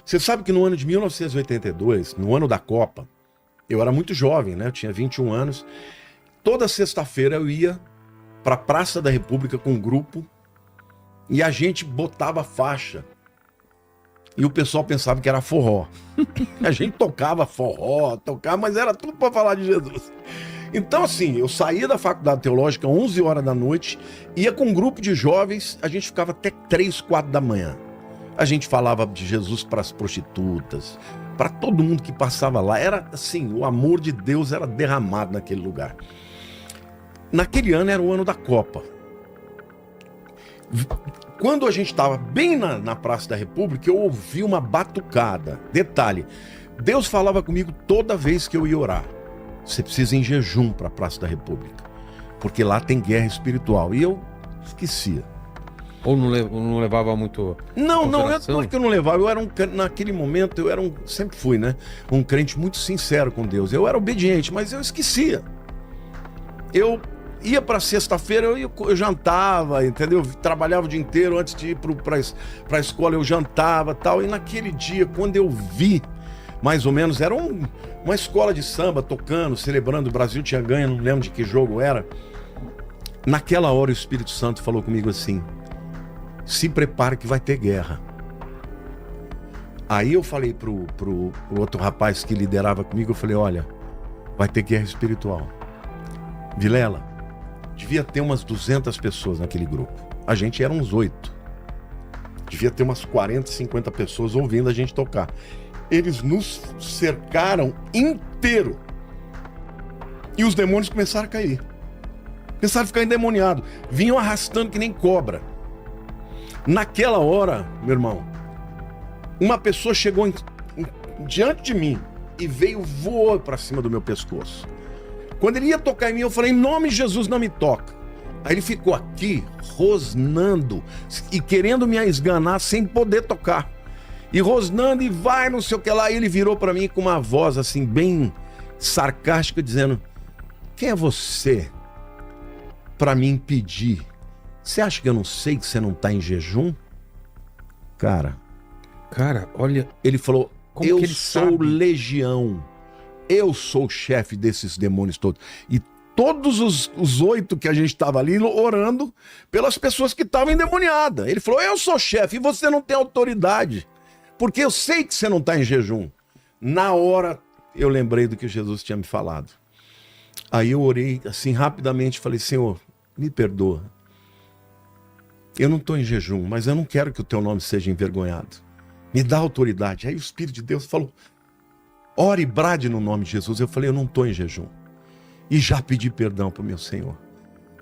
Você sabe que no ano de 1982, no ano da Copa, eu era muito jovem, né? Eu tinha 21 anos. Toda sexta-feira eu ia para a Praça da República com um grupo e a gente botava faixa. E o pessoal pensava que era forró. A gente tocava forró, mas era tudo para falar de Jesus. Então, assim, eu saía da faculdade teológica às 11 horas da noite, ia com um grupo de jovens, a gente ficava até 3, 4 da manhã. A gente falava de Jesus para as prostitutas, para todo mundo que passava lá. Era assim, o amor de Deus era derramado naquele lugar. Naquele ano era o ano da Copa. Quando a gente estava bem na Praça da República, eu ouvi uma batucada. Detalhe, Deus falava comigo toda vez que eu ia orar. Você precisa ir em jejum para a Praça da República, porque lá tem guerra espiritual. E eu esquecia. Ou não levava muito. Não é porque eu não levava. Eu era naquele momento, sempre fui, né? Um crente muito sincero com Deus. Eu era obediente, mas eu esquecia. Eu ia para sexta-feira, eu jantava, entendeu? Trabalhava o dia inteiro antes de ir para a escola, eu jantava tal. E naquele dia, quando eu vi, mais ou menos, era uma escola de samba tocando, celebrando, o Brasil tinha ganho, não lembro de que jogo era. Naquela hora o Espírito Santo falou comigo assim: se prepare que vai ter guerra. Aí eu falei pro outro rapaz que liderava comigo, eu falei: olha, vai ter guerra espiritual. Vilela, devia ter umas 200 pessoas naquele grupo. A gente era uns 8. Devia ter umas 40, 50 pessoas ouvindo a gente tocar. Eles nos cercaram inteiro. E os demônios começaram a cair. Começaram a ficar endemoniados. Vinham arrastando que nem cobra. Naquela hora, meu irmão, uma pessoa chegou diante de mim e voou para cima do meu pescoço. Quando ele ia tocar em mim, eu falei: em nome de Jesus, não me toca. Aí ele ficou aqui, rosnando e querendo me esganar sem poder tocar. E rosnando e vai, não sei o que lá. E ele virou para mim com uma voz assim, bem sarcástica, dizendo: quem é você para me impedir? Você acha que eu não sei que você não está em jejum? Cara, olha... Ele falou: eu sou sabe? legião. Eu sou o chefe desses demônios todos. E todos os 8 que a gente estava ali orando pelas pessoas que estavam endemoniadas. Ele falou: eu sou chefe e você não tem autoridade, porque eu sei que você não está em jejum. Na hora eu lembrei do que Jesus tinha me falado. Aí eu orei assim rapidamente, falei: Senhor, me perdoa. Eu não estou em jejum, mas eu não quero que o teu nome seja envergonhado. Me dá autoridade. Aí o Espírito de Deus falou: ore e brade no nome de Jesus. Eu falei: eu não estou em jejum. E já pedi perdão para o meu Senhor.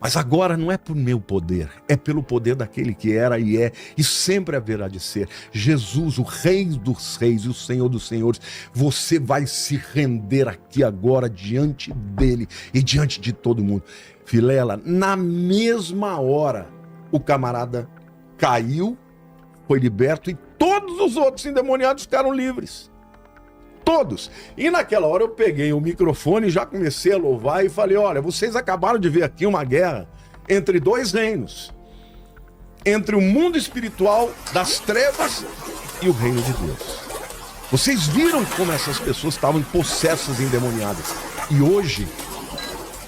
Mas agora não é por meu poder, é pelo poder daquele que era e é e sempre haverá de ser. Jesus, o Rei dos Reis e o Senhor dos Senhores. Você vai se render aqui agora diante dele e diante de todo mundo. Vilela, na mesma hora, o camarada caiu, foi liberto e todos os outros endemoniados ficaram livres. Todos. E naquela hora eu peguei o microfone e já comecei a louvar e falei: olha, vocês acabaram de ver aqui uma guerra entre 2 reinos. Entre o mundo espiritual das trevas e o reino de Deus. Vocês viram como essas pessoas estavam possessas e endemoniadas. E hoje,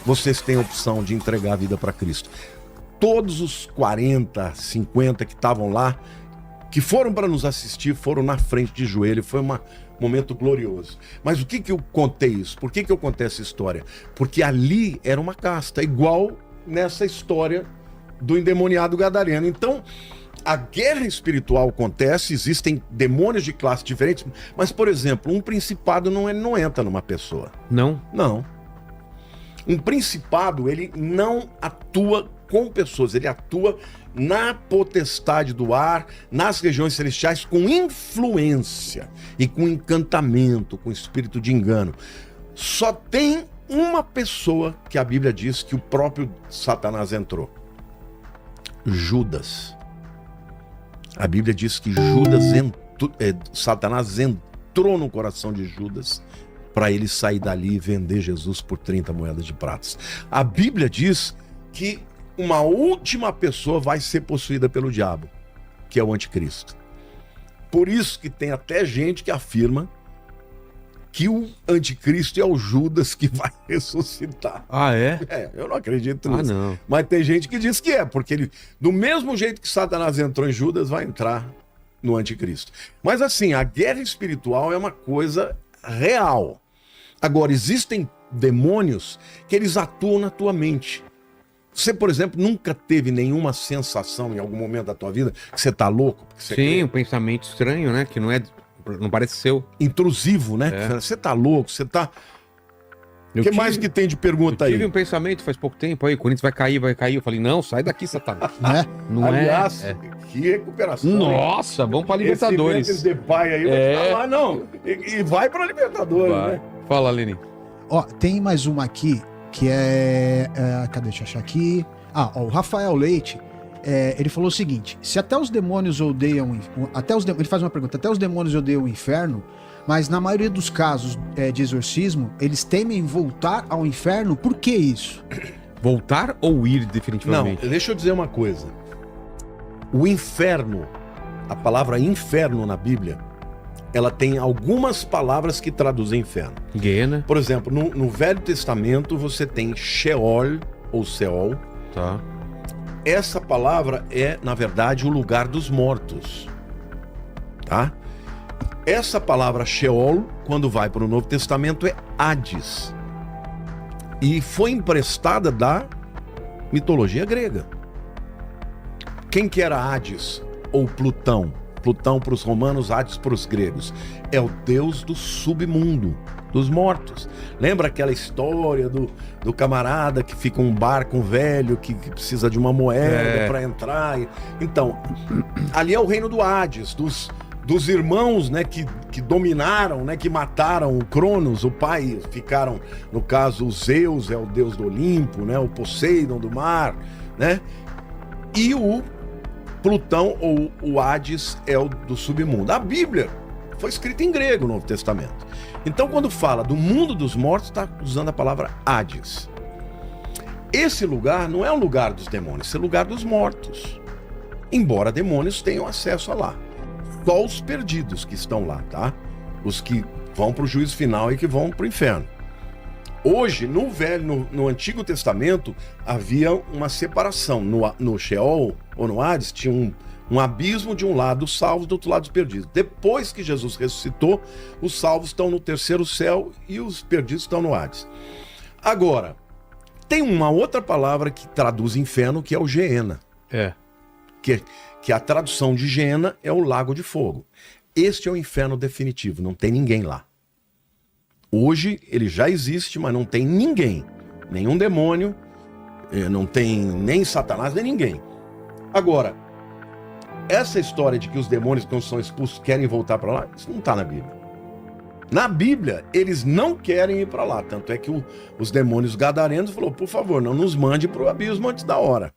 vocês têm a opção de entregar a vida para Cristo. Todos os 40, 50 que estavam lá, que foram para nos assistir, foram na frente de joelho. Foi um momento glorioso. Mas o que eu contei isso? Por que eu contei essa história? Porque ali era uma casta, igual nessa história do endemoniado gadareno. Então, a guerra espiritual acontece, existem demônios de classes diferentes, mas, por exemplo, um principado não entra numa pessoa. Não? Não. Um principado, ele não atua com pessoas, ele atua na potestade do ar, nas regiões celestiais, com influência e com encantamento, com espírito de engano. Só tem uma pessoa que a Bíblia diz que o próprio Satanás Judas. A Bíblia diz que Satanás entrou no coração de Judas para ele sair dali e vender Jesus por 30 moedas de prata. A Bíblia diz que uma última pessoa vai ser possuída pelo diabo, que é o anticristo. Por isso que tem até gente que afirma que o anticristo é o Judas que vai ressuscitar. Ah, é? Eu não acredito Ah, nisso. não. Mas tem gente que diz que é, porque ele, do mesmo jeito que Satanás entrou em Judas, vai entrar no anticristo. Mas assim, a guerra espiritual é uma coisa real. Agora, existem demônios que eles atuam na tua mente. Você, por exemplo, nunca teve nenhuma sensação em algum momento da tua vida que você tá louco? Que você Sim, um pensamento estranho, né? Que não parece seu. intrusivo, né? É. Você tá louco, você tá... O Eu que tive- mais que tem de pergunta Eu tive aí? um pensamento faz pouco tempo aí, o Corinthians vai cair, vai cair. Eu falei, não, sai daqui, Satanás. Né? Não Aliás, é? que recuperação. hein? Nossa, vamos pra Libertadores. Esse Depay aí vai É. falar, não. E vai pra Libertadores, Vai. né? Fala, Leni. Ó, tem mais uma aqui que cadê? Deixa eu achar aqui. Ó, o Rafael Leite, ele falou o seguinte: se até os demônios odeiam. Ele faz uma pergunta: até os demônios odeiam o inferno, mas na maioria dos casos de exorcismo, eles temem voltar ao inferno, por que isso? Voltar ou ir Não, definitivamente? deixa eu dizer uma coisa. O inferno, a palavra inferno na Bíblia, ela tem algumas palavras que traduzem inferno. Guiena. Por exemplo, no Velho Testamento você tem Sheol ou Seol. Tá. Essa palavra é, na verdade, o lugar dos mortos. Tá? Essa palavra Sheol, quando vai para o Novo Testamento, é Hades. E foi emprestada da mitologia grega. Quem que era Hades ou Plutão? Plutão para os romanos, Hades para os gregos. É o deus do submundo, dos mortos. Lembra aquela história do camarada que fica um barco velho, que precisa de uma moeda para entrar? Então, ali é o reino do Hades, dos irmãos, né, que dominaram, né, que mataram o Cronos, o pai. Ficaram, no caso, o Zeus é o deus do Olimpo, né, o Poseidon do mar, né? E o Plutão ou o Hades é o do submundo. A Bíblia foi escrita em grego no Novo Testamento. Então, quando fala do mundo dos mortos, está usando a palavra Hades. Esse lugar não é um lugar dos demônios, esse é o lugar dos mortos. Embora demônios tenham acesso a lá. Só os perdidos que estão lá, tá? Os que vão para o juízo final e que vão para o inferno. Hoje, no Antigo Testamento, havia uma separação. No Sheol, ou no Hades, tinha um abismo de um lado os salvos, do outro lado os perdidos. Depois que Jesus ressuscitou, os salvos estão no terceiro céu e os perdidos estão no Hades. Agora, tem uma outra palavra que traduz inferno, que é o Geena. É. Que a tradução de Geena é o lago de fogo. Este é o inferno definitivo, não tem ninguém lá. Hoje ele já existe, mas não tem ninguém. Nenhum demônio, não tem nem Satanás, nem ninguém. Agora, essa história de que os demônios que não são expulsos querem voltar para lá, isso não está na Bíblia. Na Bíblia, eles não querem ir para lá. Tanto é que os demônios gadarenos falaram, por favor, não nos mande para o abismo antes da hora.